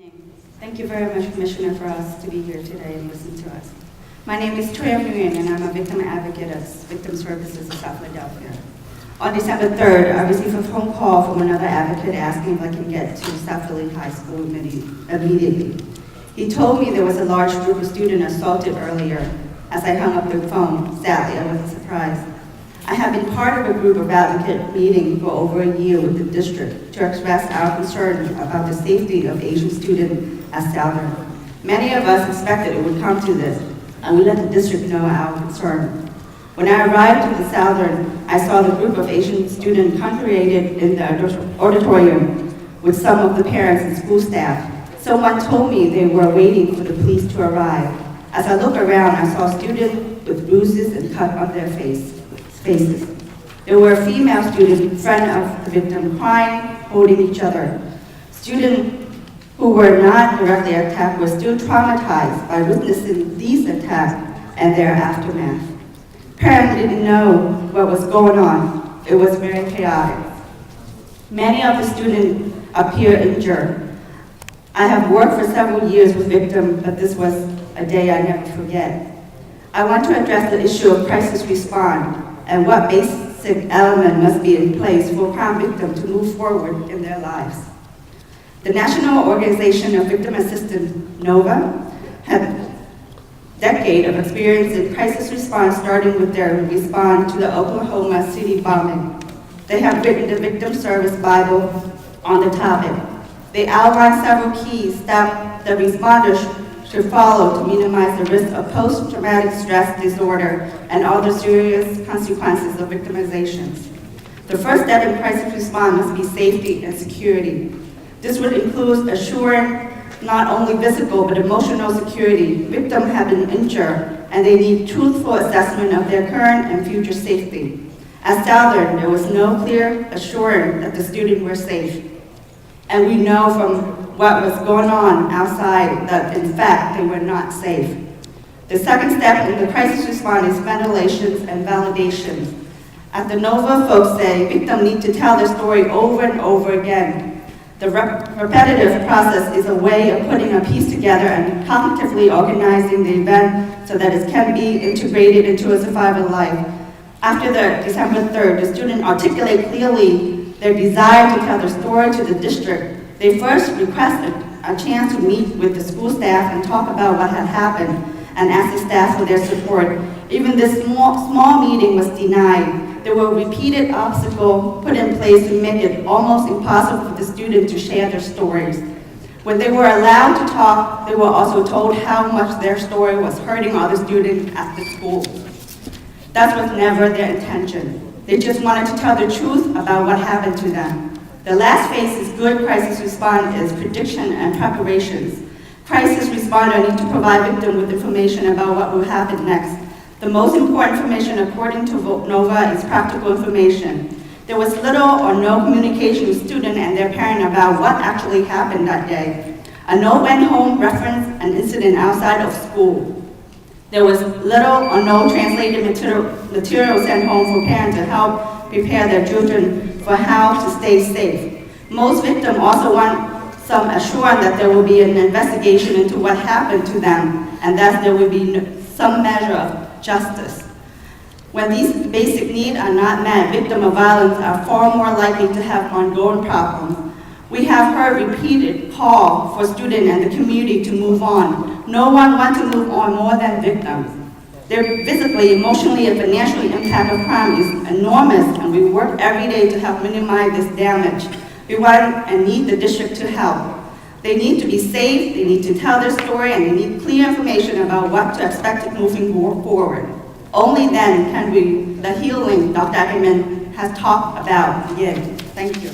evening. Thank you very much, Commissioner, for us to be here today and listen to us. My name is Toya Nguyen, and I'm a victim advocate at Victim Services of South Philadelphia. On December 3rd, I received a phone call from another advocate asking if I can get to South Philly High School immediately. He told me there was a large group of students assaulted earlier. As I hung up the phone, sadly, I wasn't surprised. I have been part of a group of advocate meeting for over a year with the district to express our concern about the safety of Asian students at Southern. Many of us expected it would come to this, and we let the district know our concern. When I arrived at the Southern, I saw the group of Asian students congregated in the auditorium with some of the parents and school staff. Someone told me they were waiting for the police to arrive. As I looked around, I saw students with bruises and cuts on their faces. There were female students in front of the victim crying, holding each other. Students who were not directly attacked were still traumatized by witnessing these attacks and their aftermath. Parents didn't know what was going on. It was very chaotic. Many of the students appear injured. I have worked for several years with victims, but this was a day I never forget. I want to address the issue of crisis response and what basic element must be in place for crime victims to move forward in their lives. The National Organization of Victim Assistance, NOVA, had decades of experience in crisis response, starting with their response to the Oklahoma City bombing. They have written the Victim Service Bible on the topic. They outline several key steps that responders should follow to minimize the risk of post-traumatic stress disorder and other serious consequences of victimizations. The first step in crisis response must be safety and security. This would include assuring not only physical but emotional security. Victims have been injured and they need truthful assessment of their current and future safety. At Southern, there was no clear assurance that the students were safe. And we know from what was going on outside that in fact they were not safe. The second step in the crisis response is ventilations and validations. At the NOVA, folks say victims need to tell their story over and over again. The repetitive process is a way of putting a piece together and cognitively organizing the event so that it can be integrated into a survival life. After the December 3rd, the students articulate clearly their desire to tell their story to the district. They first requested a chance to meet with the school staff and talk about what had happened and ask the staff for their support. Even this small meeting was denied. There were repeated obstacles put in place to make it almost impossible for the students to share their stories. When they were allowed to talk, they were also told how much their story was hurting other students at the school. That was never their intention. They just wanted to tell the truth about what happened to them. The last phase is good crisis response is prediction and preparations. Crisis responders need to provide victims with information about what will happen next. The most important information, according to NOVA, is practical information. There was little or no communication with students and their parents about what actually happened that day. A no went home referenced an incident outside of school. There was little or no translated material sent home for parents to help prepare their children for how to stay safe. Most victims also want some assurance that there will be an investigation into what happened to them and that there will be some measure of justice. When these basic needs are not met, victims of violence are far more likely to have ongoing problems. We have heard repeated call for students and the community to move on. No one wants to move on more than victims. Their physically, emotionally, and financially impact of crime is enormous, and we work every day to help minimize this damage. We want and need the district to help. They need to be safe, they need to tell their story, and they need clear information about what to expect moving forward. Only then can the healing Dr. Ackerman has talked about begin. Thank you.